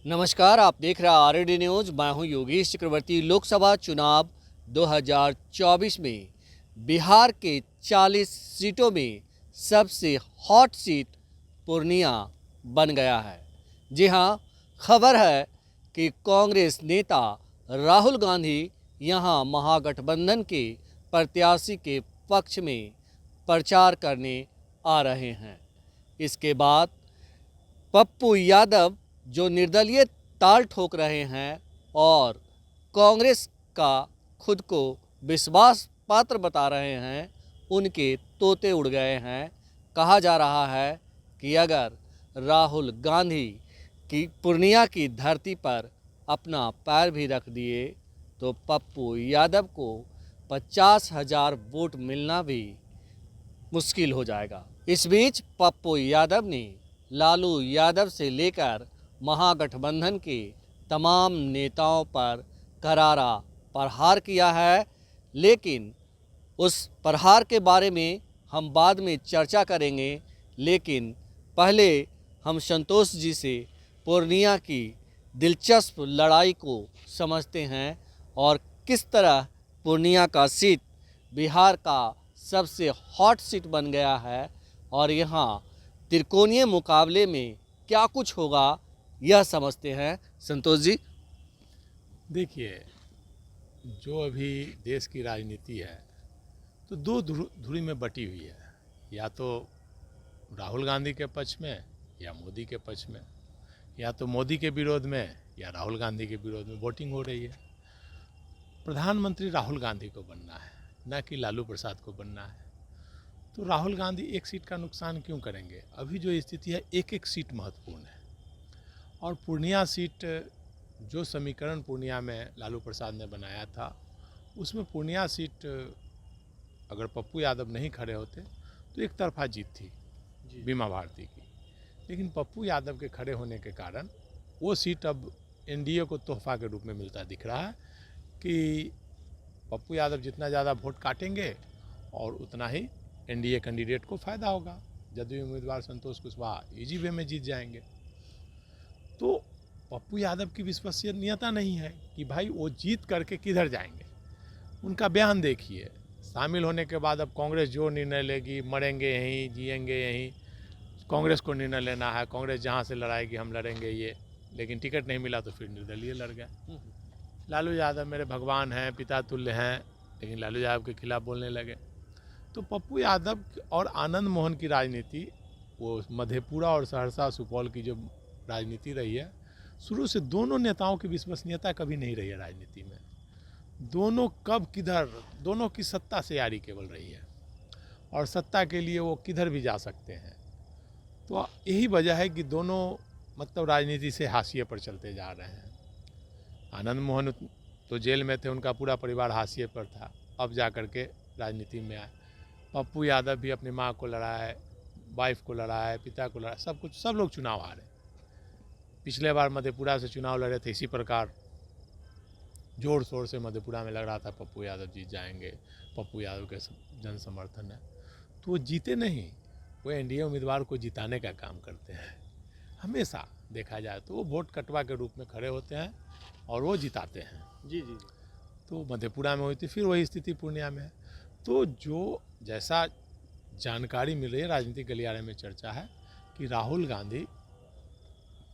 नमस्कार, आप देख रहे हैं आरएडी न्यूज। मैं हूं योगेश चक्रवर्ती। लोकसभा चुनाव 2024 में बिहार के 40 सीटों में सबसे हॉट सीट पूर्णिया बन गया है। जी हां, खबर है कि कांग्रेस नेता राहुल गांधी यहां महागठबंधन के प्रत्याशी के पक्ष में प्रचार करने आ रहे हैं। इसके बाद पप्पू यादव जो निर्दलीय ताल ठोक रहे हैं और कांग्रेस का खुद को विश्वास पात्र बता रहे हैं, उनके तोते उड़ गए हैं। कहा जा रहा है कि अगर राहुल गांधी की पूर्णिया की धरती पर अपना पैर भी रख दिए तो पप्पू यादव को 50,000 वोट मिलना भी मुश्किल हो जाएगा। इस बीच पप्पू यादव ने लालू यादव से लेकर महागठबंधन के तमाम नेताओं पर करारा प्रहार किया है, लेकिन उस प्रहार के बारे में हम बाद में चर्चा करेंगे। लेकिन पहले हम संतोष जी से पूर्णिया की दिलचस्प लड़ाई को समझते हैं और किस तरह पूर्णिया का सीट बिहार का सबसे हॉट सीट बन गया है और यहाँ त्रिकोणीय मुकाबले में क्या कुछ होगा, यह समझते हैं। संतोष जी, देखिए, जो अभी देश की राजनीति है तो दो धुरी में बटी हुई है, या तो राहुल गांधी के पक्ष में या मोदी के पक्ष में, या तो मोदी के विरोध में या राहुल गांधी के विरोध में वोटिंग हो रही है। प्रधानमंत्री राहुल गांधी को बनना है, न कि लालू प्रसाद को बनना है। तो राहुल गांधी एक सीट का नुकसान क्यों करेंगे? अभी जो स्थिति है, एक एक सीट महत्वपूर्ण है। और पूर्णिया सीट, जो समीकरण पूर्णिया में लालू प्रसाद ने बनाया था, उसमें पूर्णिया सीट अगर पप्पू यादव नहीं खड़े होते तो एक तरफा जीत थी बीमा भारती की। लेकिन पप्पू यादव के खड़े होने के कारण वो सीट अब एनडीए को तोहफा के रूप में मिलता दिख रहा है कि पप्पू यादव जितना ज़्यादा वोट काटेंगे और उतना ही एनडीए कैंडिडेट को फ़ायदा होगा। जदयू उम्मीदवार संतोष कुशवाहा इजी वे में जीत जाएंगे। तो पप्पू यादव की विश्वसनीयता नहीं है कि भाई वो जीत करके किधर जाएंगे। उनका बयान देखिए, शामिल होने के बाद अब कांग्रेस जो निर्णय लेगी, मरेंगे यहीं, जिएंगे यहीं, कांग्रेस को निर्णय लेना है, कांग्रेस जहाँ से लड़ाएगी हम लड़ेंगे ये। लेकिन टिकट नहीं मिला तो फिर निर्दलीय लड़ गए। लालू यादव मेरे भगवान हैं, पिता तुल्य हैं, लेकिन लालू यादव के खिलाफ बोलने लगे। तो पप्पू यादव और आनंद मोहन की राजनीति, वो मधेपुरा और सहरसा सुपौल की जो राजनीति रही है, शुरू से दोनों नेताओं की विश्वसनीयता कभी नहीं रही है राजनीति में। दोनों कब किधर, दोनों की सत्ता से यारी केवल रही है और सत्ता के लिए वो किधर भी जा सकते हैं। तो यही वजह है कि दोनों मतलब राजनीति से हाशिए पर चलते जा रहे हैं। आनंद मोहन तो जेल में थे, उनका पूरा परिवार हाशिए पर था, अब जा कर के राजनीति में आए। पप्पू यादव भी अपनी माँ को लड़ा है, वाइफ को लड़ा है, पिता को लड़ा, सब लोग चुनाव हारे। पिछले बार मधेपुरा से चुनाव लड़े थे, इसी प्रकार जोर शोर से मधेपुरा में लग रहा था पप्पू यादव जीत जाएंगे, पप्पू यादव के जन समर्थन है। तो वो जीते नहीं, वो एनडीए उम्मीदवार को जिताने का काम करते हैं। हमेशा देखा जाए तो वो वोट कटवा के रूप में खड़े होते हैं और वो जिताते हैं। जी जी। तो मधेपुरा में हुई थी, फिर वही स्थिति पूर्णिया में है। तो जो जैसा जानकारी मिल रही है, राजनीतिक गलियारे में चर्चा है कि राहुल गांधी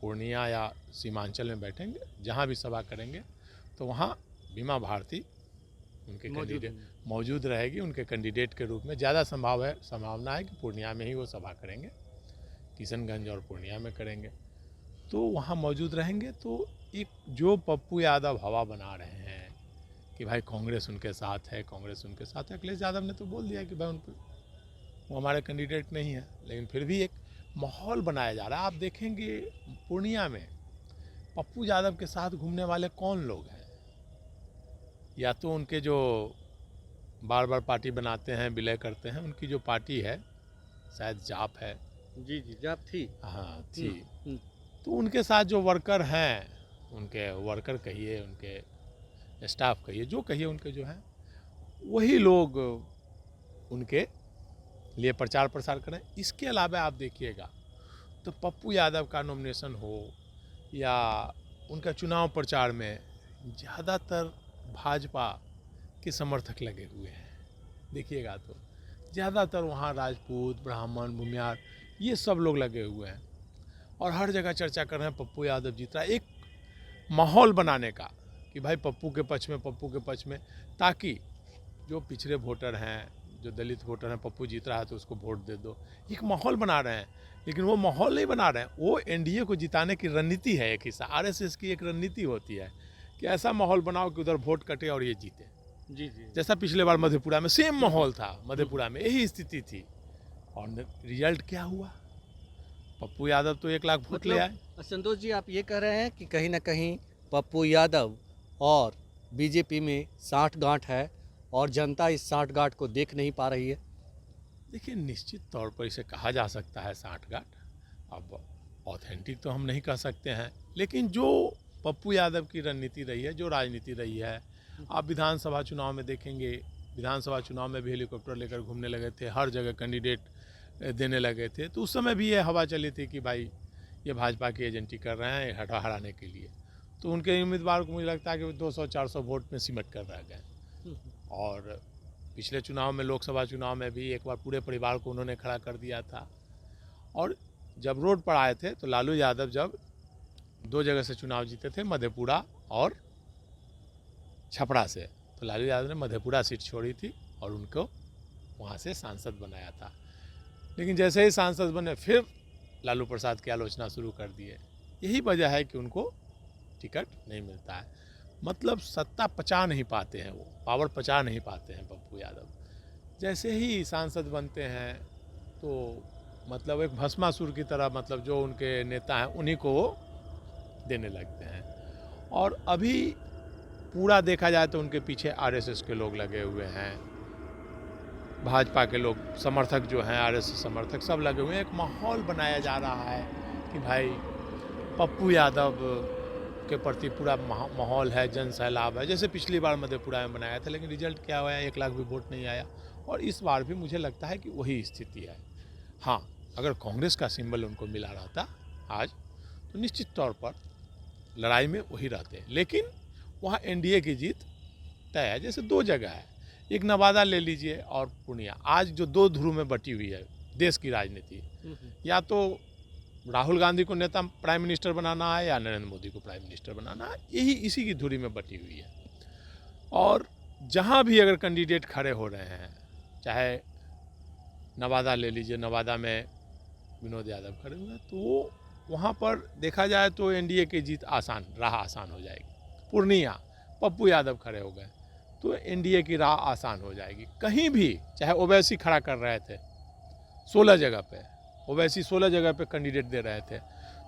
पूर्णिया या सीमांचल में बैठेंगे, जहाँ भी सभा करेंगे तो वहाँ बीमा भारती उनके कैंडिडेट मौजूद रहेगी। उनके कैंडिडेट के रूप में ज़्यादा संभावना है कि पूर्णिया में ही वो सभा करेंगे, किशनगंज और पूर्णिया में करेंगे। तो वहाँ मौजूद रहेंगे। तो एक जो पप्पू यादव हवा बना रहे हैं कि भाई कांग्रेस उनके साथ है, कांग्रेस उनके साथ है, अखिलेश यादव ने तो बोल दिया कि भाई वो हमारे कैंडिडेट नहीं है, लेकिन फिर भी एक माहौल बनाया जा रहा है। आप देखेंगे पूर्णिया में पप्पू यादव के साथ घूमने वाले कौन लोग हैं? या तो उनके जो बार बार पार्टी बनाते हैं, विलय करते हैं, उनकी जो पार्टी है शायद जाप है। जी जी, जाप थी। हाँ थी। तो उनके साथ जो वर्कर हैं, उनके वर्कर कहिए, उनके स्टाफ कहिए, जो कहिए, उनके जो हैं वही लोग उनके लिए प्रचार प्रसार करें। इसके अलावा आप देखिएगा तो पप्पू यादव का नॉमिनेशन हो या उनका चुनाव प्रचार में ज़्यादातर भाजपा के समर्थक लगे हुए हैं। देखिएगा तो ज़्यादातर वहाँ राजपूत, ब्राह्मण, भूमियार ये सब लोग लगे हुए हैं और हर जगह चर्चा कर रहे हैं पप्पू यादव जीत रहा है। एक माहौल बनाने का कि भाई पप्पू के पक्ष में, पप्पू के पक्ष में, ताकि जो पिछड़े वोटर हैं, जो दलित वोटर हैं, पप्पू जीत रहा है तो उसको वोट दे दो। एक माहौल बना रहे हैं, लेकिन वो माहौल नहीं बना रहे हैं, वो एनडीए को जिताने की रणनीति है। एक हिस्सा आरएसएस की एक रणनीति होती है कि ऐसा माहौल बनाओ कि उधर वोट कटे और ये जीते। जी जी। जैसा पिछले बार मधेपुरा में सेम माहौल था, मधेपुरा में यही स्थिति थी और रिजल्ट क्या हुआ? पप्पू यादव तो 1 लाख वोट ले आए। संतोष जी, आप ये कह रहे हैं कि कहीं ना कहीं पप्पू यादव और बीजेपी में साठगांठ है और जनता इस साठगांठ को देख नहीं पा रही है। देखिए, निश्चित तौर पर इसे कहा जा सकता है साठगांठ। अब ऑथेंटिक तो हम नहीं कह सकते हैं, लेकिन जो पप्पू यादव की रणनीति रही है, जो राजनीति रही है, आप विधानसभा चुनाव में देखेंगे, विधानसभा चुनाव में भी हेलीकॉप्टर लेकर घूमने लगे थे, हर जगह कैंडिडेट देने लगे थे। तो उस समय भी ये हवा चली थी कि भाई ये भाजपा की एजेंटी कर रहे हैं हराने के लिए। तो उनके उम्मीदवार को मुझे लगता है कि 200-400 वोट में सिमट कर रह गए। और पिछले चुनाव में, लोकसभा चुनाव में भी एक बार पूरे परिवार को उन्होंने खड़ा कर दिया था। और जब रोड पर आए थे तो लालू यादव जब 2 जगह से चुनाव जीते थे, मधेपुरा और छपरा से, तो लालू यादव ने मधेपुरा सीट छोड़ी थी और उनको वहाँ से सांसद बनाया था। लेकिन जैसे ही सांसद बने फिर लालू प्रसाद की आलोचना शुरू कर दिए। यही वजह है कि उनको टिकट नहीं मिलता है। मतलब सत्ता पचा नहीं पाते हैं, वो पावर पचा नहीं पाते हैं पप्पू यादव। जैसे ही सांसद बनते हैं तो मतलब एक भस्मासुर की तरह, मतलब जो उनके नेता हैं उन्हीं को वो देने लगते हैं। और अभी पूरा देखा जाए तो उनके पीछे आरएसएस के लोग लगे हुए हैं, भाजपा के लोग, समर्थक जो हैं, आरएसएस समर्थक सब लगे हुए हैं। एक माहौल बनाया जा रहा है कि भाई पप्पू यादव के प्रति पूरा माहौल है, जन सैलाब है, जैसे पिछली बार मधेपुरा में बनाया था। लेकिन रिजल्ट क्या हुआ है? 1 लाख भी वोट नहीं आया। और इस बार भी मुझे लगता है कि वही स्थिति है। हाँ, अगर कांग्रेस का सिंबल उनको मिला रहता आज तो निश्चित तौर पर लड़ाई में वही रहते हैं। लेकिन वहाँ एनडीए की जीत तय है। जैसे 2 जगह है, एक नवादा ले लीजिए और पूर्णिया। आज जो 2 ध्रुव में बटी हुई है देश की राजनीति, या तो राहुल गांधी को नेता प्राइम मिनिस्टर बनाना है या नरेंद्र मोदी को प्राइम मिनिस्टर बनाना है, यही इसी की धुरी में बटी हुई है। और जहाँ भी अगर कैंडिडेट खड़े हो रहे हैं, चाहे नवादा ले लीजिए, नवादा में विनोद यादव खड़े हुए हैं, तो वहाँ पर देखा जाए तो एनडीए की जीत आसान, राह आसान हो जाएगी। पूर्णिया पप्पू यादव खड़े हो गए तो एनडीए की राह आसान हो जाएगी। कहीं भी चाहे ओवैसी खड़ा कर रहे थे 16 जगह पे, ओवैसी 16 जगह पे कैंडिडेट दे रहे थे,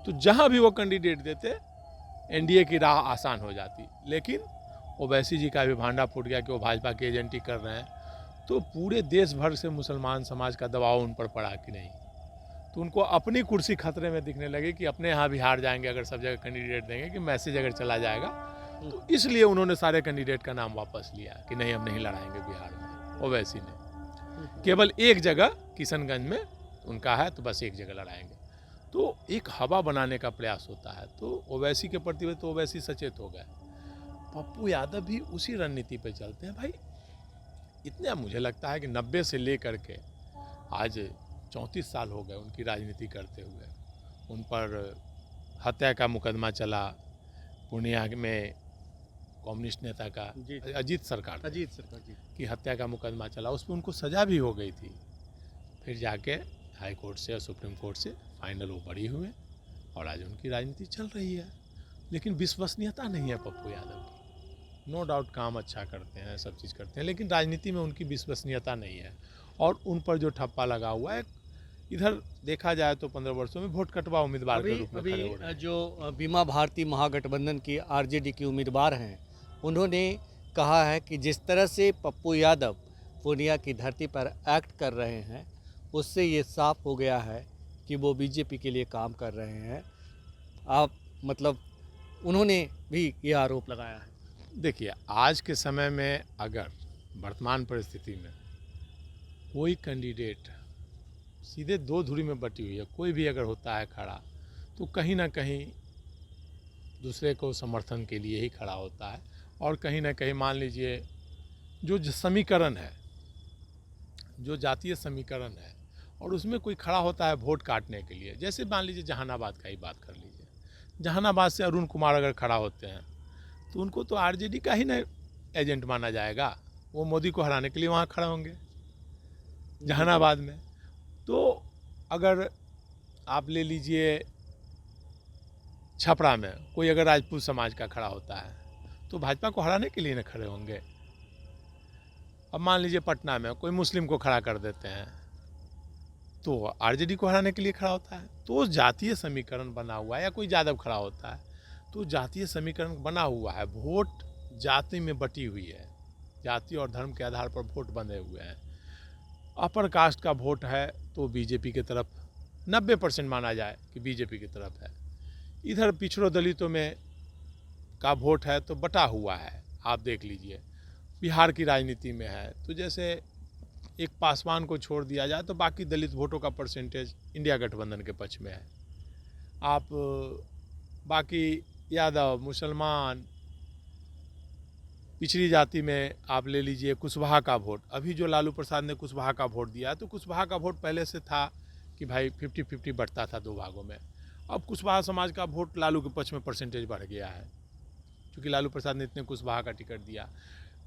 तो जहाँ भी वो कैंडिडेट देते एनडीए की राह आसान हो जाती। लेकिन ओवैसी जी का भी भांडा फूट गया कि वो भाजपा की एजेंटी कर रहे हैं, तो पूरे देश भर से मुसलमान समाज का दबाव उन पर पड़ा कि नहीं, तो उनको अपनी कुर्सी खतरे में दिखने लगी कि अपने यहाँ भी हार जाएंगे अगर सब जगह कैंडिडेट देंगे, कि मैसेज अगर चला जाएगा। तो इसलिए उन्होंने सारे कैंडिडेट का नाम वापस लिया कि नहीं, हम नहीं लड़ाएंगे बिहार में। ओवैसी ने केवल एक जगह किशनगंज में उनका है, तो बस एक जगह लड़ाएंगे। तो एक हवा बनाने का प्रयास होता है। तो ओवैसी के प्रति तो ओवैसी सचेत हो गए। पप्पू यादव भी उसी रणनीति पे चलते हैं। भाई इतने मुझे लगता है कि 90 से लेकर के आज 34 साल हो गए उनकी राजनीति करते हुए। उन पर हत्या का मुकदमा चला, पूर्णिया में कम्युनिस्ट नेता का, अजीत सरकार जी की हत्या का मुकदमा चला, उसमें उनको सज़ा भी हो गई थी। फिर जाके हाई कोर्ट से और सुप्रीम कोर्ट से फाइनल वो बरी हुए और आज उनकी राजनीति चल रही है। लेकिन विश्वसनीयता नहीं है पप्पू यादव की। नो डाउट काम अच्छा करते हैं, सब चीज़ करते हैं, लेकिन राजनीति में उनकी विश्वसनीयता नहीं है। और उन पर जो ठप्पा लगा हुआ है, इधर देखा जाए तो 15 वर्षों में वोट कटवा उम्मीदवार के रूप में खड़े हो रहे हैं। जो बीमा भारती महागठबंधन की आरजेडी की उम्मीदवार हैं, उन्होंने कहा है कि जिस तरह से पप्पू यादव पूर्णिया की धरती पर एक्ट कर रहे हैं, उससे ये साफ हो गया है कि वो बीजेपी के लिए काम कर रहे हैं। आप मतलब उन्होंने भी ये आरोप लगाया है। देखिए, आज के समय में अगर वर्तमान परिस्थिति में कोई कैंडिडेट सीधे 2 धुरी में बटी हुई है, कोई भी अगर होता है खड़ा, तो कहीं ना कहीं दूसरे को समर्थन के लिए ही खड़ा होता है। और कहीं ना कहीं मान लीजिए जो समीकरण है, जो जातीय समीकरण है, और उसमें कोई खड़ा होता है वोट काटने के लिए, जैसे मान लीजिए जहानाबाद का ही बात कर लीजिए, जहानाबाद से अरुण कुमार अगर खड़ा होते हैं तो उनको तो आरजेडी का ही ना एजेंट माना जाएगा, वो मोदी को हराने के लिए वहाँ खड़े होंगे जहानाबाद में। तो अगर आप ले लीजिए छपरा में कोई अगर राजपूत समाज का खड़ा होता है तो भाजपा को हराने के लिए ना खड़े होंगे। अब मान लीजिए पटना में कोई मुस्लिम को खड़ा कर देते हैं तो आरजेडी को हराने के लिए खड़ा होता है। तो जातीय समीकरण बना हुआ है, या कोई यादव खड़ा होता है तो जातीय समीकरण बना हुआ है। वोट जाति में बटी हुई है, जाति और धर्म के आधार पर वोट बंधे हुए हैं। अपर कास्ट का वोट है तो बीजेपी की तरफ 90% माना जाए कि बीजेपी की तरफ है। इधर पिछड़ों दलितों में का वोट है तो बटा हुआ है। आप देख लीजिए बिहार की राजनीति में है तो जैसे एक पासवान को छोड़ दिया जाए तो बाकी दलित वोटों का परसेंटेज इंडिया गठबंधन के पक्ष में है। आप बाकी यादव, मुसलमान, पिछड़ी जाति में आप ले लीजिए कुशवाहा का वोट। अभी जो लालू प्रसाद ने कुशवाहा का वोट दिया तो कुशवाहा का वोट पहले से था कि भाई 50-50 बढ़ता था 2 भागों में। अब कुशवाहा समाज का वोट लालू के पक्ष में परसेंटेज बढ़ गया है क्योंकि लालू प्रसाद ने इतने कुशवाहा का टिकट दिया।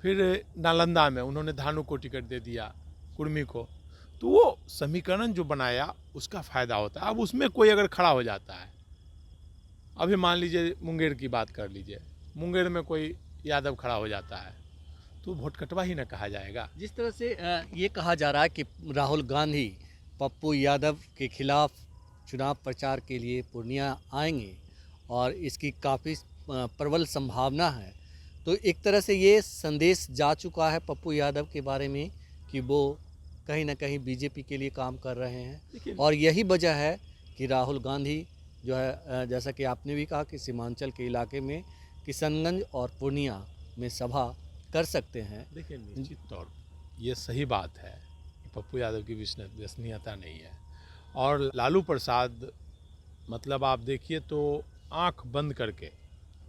फिर नालंदा में उन्होंने धानु को टिकट दे दिया, कुर्मी को। तो वो समीकरण जो बनाया उसका फ़ायदा होता है। अब उसमें कोई अगर खड़ा हो जाता है, अभी मान लीजिए मुंगेर की बात कर लीजिए, मुंगेर में कोई यादव खड़ा हो जाता है तो वोट कटवा ही ना कहा जाएगा। जिस तरह से ये कहा जा रहा है कि राहुल गांधी पप्पू यादव के खिलाफ चुनाव प्रचार के लिए पूर्णिया आएंगे और इसकी काफ़ी प्रबल संभावना है, तो एक तरह से ये संदेश जा चुका है पप्पू यादव के बारे में कि वो कहीं ना कहीं बीजेपी के लिए काम कर रहे हैं। और यही वजह है कि राहुल गांधी जो है, जैसा कि आपने भी कहा कि सीमांचल के इलाके में किशनगंज और पूर्णिया में सभा कर सकते हैं। देखिए निश्चित तौर पर ये सही बात है कि पप्पू यादव की विश्वसनीयता नहीं है। और लालू प्रसाद मतलब आप देखिए तो आंख बंद करके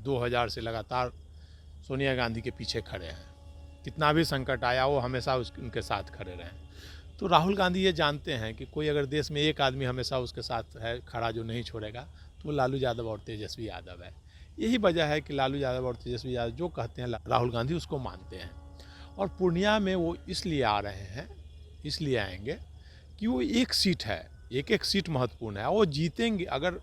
2000 से लगातार सोनिया गांधी के पीछे खड़े हैं। कितना भी संकट आया वो हमेशा उनके साथ खड़े रहे। तो राहुल गांधी ये जानते हैं कि कोई अगर देश में एक आदमी हमेशा उसके साथ है खड़ा जो नहीं छोड़ेगा तो वो लालू यादव और तेजस्वी यादव है। यही वजह है कि लालू यादव और तेजस्वी यादव जो कहते हैं राहुल गांधी उसको मानते हैं। और पूर्णिया में वो इसलिए आ रहे हैं, इसलिए आएंगे कि वो एक सीट है, एक एक सीट महत्वपूर्ण है। वो जीतेंगे। अगर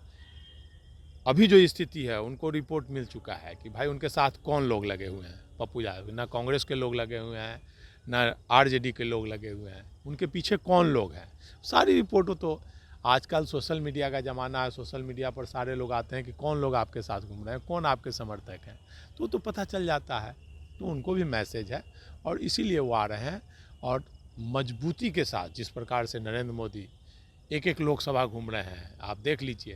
अभी जो स्थिति है उनको रिपोर्ट मिल चुका है कि भाई उनके साथ कौन लोग लगे हुए हैं। पप्पू यादव, ना कांग्रेस के लोग लगे हुए हैं, ना आरजेडी के लोग लगे हुए हैं, उनके पीछे कौन लोग हैं। सारी रिपोर्टों तो आजकल सोशल मीडिया का ज़माना है, सोशल मीडिया पर सारे लोग आते हैं कि कौन लोग आपके साथ घूम रहे हैं, कौन आपके समर्थक हैं, तो पता चल जाता है। तो उनको भी मैसेज है और इसीलिए वो आ रहे हैं। और मजबूती के साथ जिस प्रकार से नरेंद्र मोदी एक एक लोकसभा घूम रहे हैं, आप देख लीजिए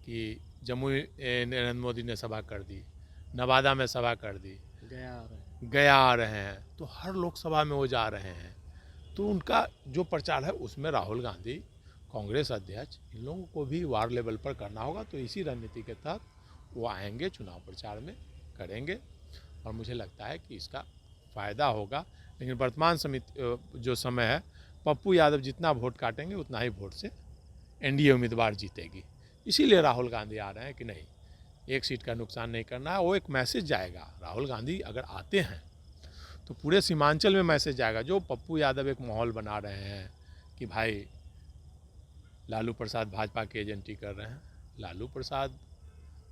कि जमुई नरेंद्र मोदी ने सभा कर दी, नवादा में सभा कर दी, गया आ रहे हैं, तो हर लोकसभा में वो जा रहे हैं। तो उनका जो प्रचार है उसमें राहुल गांधी, कांग्रेस अध्यक्ष, इन लोगों को भी वार लेवल पर करना होगा। तो इसी रणनीति के तहत वो आएंगे, चुनाव प्रचार में करेंगे और मुझे लगता है कि इसका फ़ायदा होगा। लेकिन वर्तमान जो समय है, पप्पू यादव जितना वोट काटेंगे उतना ही वोट से एनडीए उम्मीदवार जीतेगी। इसीलिए राहुल गांधी आ रहे हैं कि नहीं, एक सीट का नुकसान नहीं करना है। वो एक मैसेज जाएगा, राहुल गांधी अगर आते हैं तो पूरे सीमांचल में मैसेज जाएगा। जो पप्पू यादव एक माहौल बना रहे हैं कि भाई लालू प्रसाद भाजपा की एजेंटी कर रहे हैं, लालू प्रसाद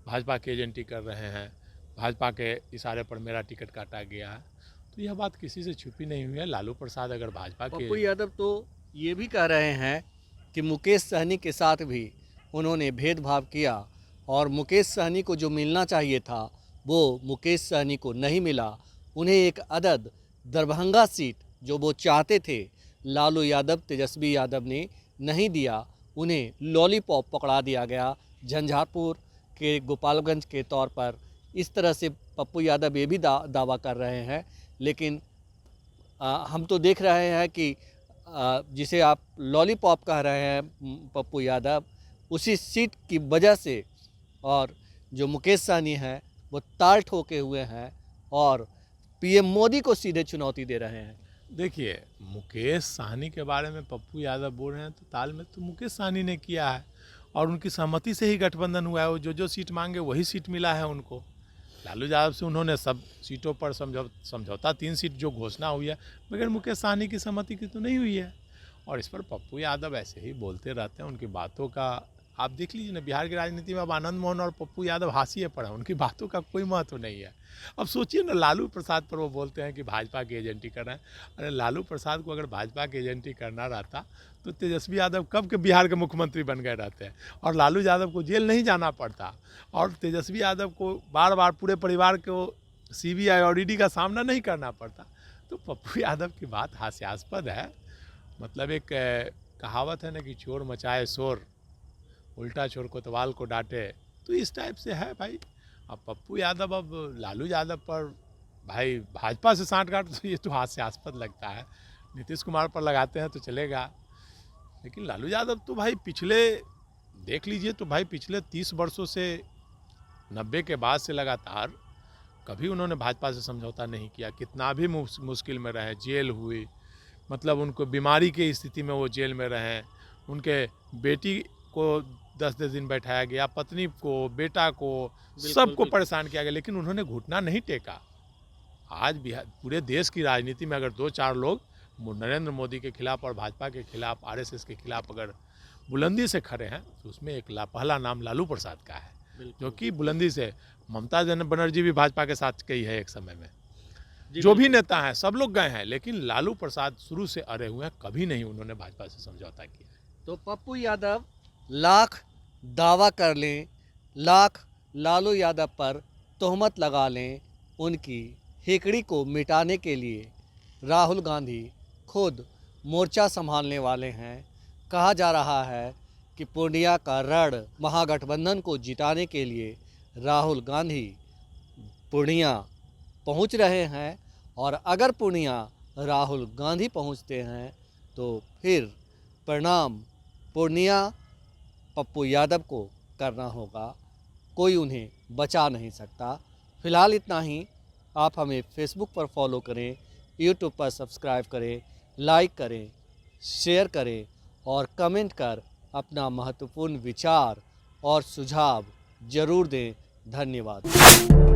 भाजपा की एजेंटी कर रहे हैं, भाजपा के इशारे पर मेरा टिकट काटा गया है, तो यह बात किसी से छुपी नहीं हुई है। लालू प्रसाद अगर भाजपा के, पप्पू यादव तो ये भी कह रहे हैं कि मुकेश सहनी के साथ भी उन्होंने भेदभाव किया और मुकेश सहनी को जो मिलना चाहिए था वो मुकेश सहनी को नहीं मिला। उन्हें एक अदद दरभंगा सीट जो वो चाहते थे लालू यादव, तेजस्वी यादव ने नहीं दिया। उन्हें लॉलीपॉप पकड़ा दिया गया झंझारपुर के गोपालगंज के तौर पर। इस तरह से पप्पू यादव ये भी दावा कर रहे हैं। लेकिन हम तो देख रहे हैं कि जिसे आप लॉलीपॉप कह रहे हैं पप्पू यादव, उसी सीट की वजह से और जो मुकेश सहनी है वो ताल ठोके हुए हैं और पीएम मोदी को सीधे चुनौती दे रहे हैं। देखिए, मुकेश सहनी के बारे में पप्पू यादव बोल रहे हैं तो ताल में तो मुकेश सहनी ने किया है और उनकी सहमति से ही गठबंधन हुआ है। वो जो सीट मांगे वही सीट मिला है उनको। लालू यादव से उन्होंने सब सीटों पर समझौता 3 सीट जो घोषणा हुई है मगर मुकेश सहनी की सहमति की तो नहीं हुई है। और इस पर पप्पू यादव ऐसे ही बोलते रहते हैं। उनकी बातों का आप देख लीजिए ना, बिहार की राजनीति में अब आनंद मोहन और पप्पू यादव हाशिए पर हैं, उनकी बातों का कोई महत्व नहीं है। अब सोचिए ना, लालू प्रसाद पर वो बोलते हैं कि भाजपा की एजेंटी कर रहे हैं। अरे लालू प्रसाद को अगर भाजपा की एजेंटी करना रहता तो तेजस्वी यादव कब के बिहार के मुख्यमंत्री बन गए रहते हैं और लालू यादव को जेल नहीं जाना पड़ता और तेजस्वी यादव को बार बार पूरे परिवार को CBI और ED का सामना नहीं करना पड़ता। तो पप्पू यादव की बात हास्यास्पद है। मतलब एक कहावत है ना कि चोर मचाए शोर, उल्टा चोर कोतवाल को डांटे, तो इस टाइप से है भाई। अब पप्पू यादव अब लालू यादव पर भाई भाजपा से सांठगांठ, तो ये तो हास्यास्पद लगता है। नीतीश कुमार पर लगाते हैं तो चलेगा, लेकिन लालू यादव तो भाई पिछले देख लीजिए तो भाई पिछले 30 वर्षों से 90 के बाद से लगातार कभी उन्होंने भाजपा से समझौता नहीं किया। कितना भी मुश्किल में रहे, जेल हुई, मतलब उनको बीमारी की स्थिति में वो जेल में रहे, उनके बेटी को 10-10 दिन बैठाया गया, पत्नी को, बेटा को, सबको परेशान किया गया, लेकिन उन्होंने घुटना नहीं टेका। आज बिहार पूरे देश की राजनीति में अगर 2-4 लोग नरेंद्र मोदी के खिलाफ और भाजपा के खिलाफ, RSS के खिलाफ अगर बुलंदी से खड़े हैं तो उसमें एक पहला नाम लालू प्रसाद का है, जो कि बुलंदी से। ममता बनर्जी भी भाजपा के साथ गई है एक समय में। जो भी नेता हैं सब लोग गए हैं, लेकिन लालू प्रसाद शुरू से अड़े हुए हैं, कभी नहीं उन्होंने भाजपा से समझौता किया। तो पप्पू यादव लाख दावा कर लें, लाख लालू यादव पर तोहमत लगा लें, उनकी हेकड़ी को मिटाने के लिए राहुल गांधी खुद मोर्चा संभालने वाले हैं। कहा जा रहा है कि पूर्णिया का रण महागठबंधन को जिताने के लिए राहुल गांधी पूर्णिया पहुंच रहे हैं और अगर पूर्णिया राहुल गांधी पहुंचते हैं तो फिर परिणाम पूर्णिया पप्पू यादव को करना होगा, कोई उन्हें बचा नहीं सकता। फिलहाल इतना ही। आप हमें फेसबुक पर फॉलो करें, यूट्यूब पर सब्सक्राइब करें, लाइक करें, शेयर करें और कमेंट कर अपना महत्वपूर्ण विचार और सुझाव ज़रूर दें। धन्यवाद।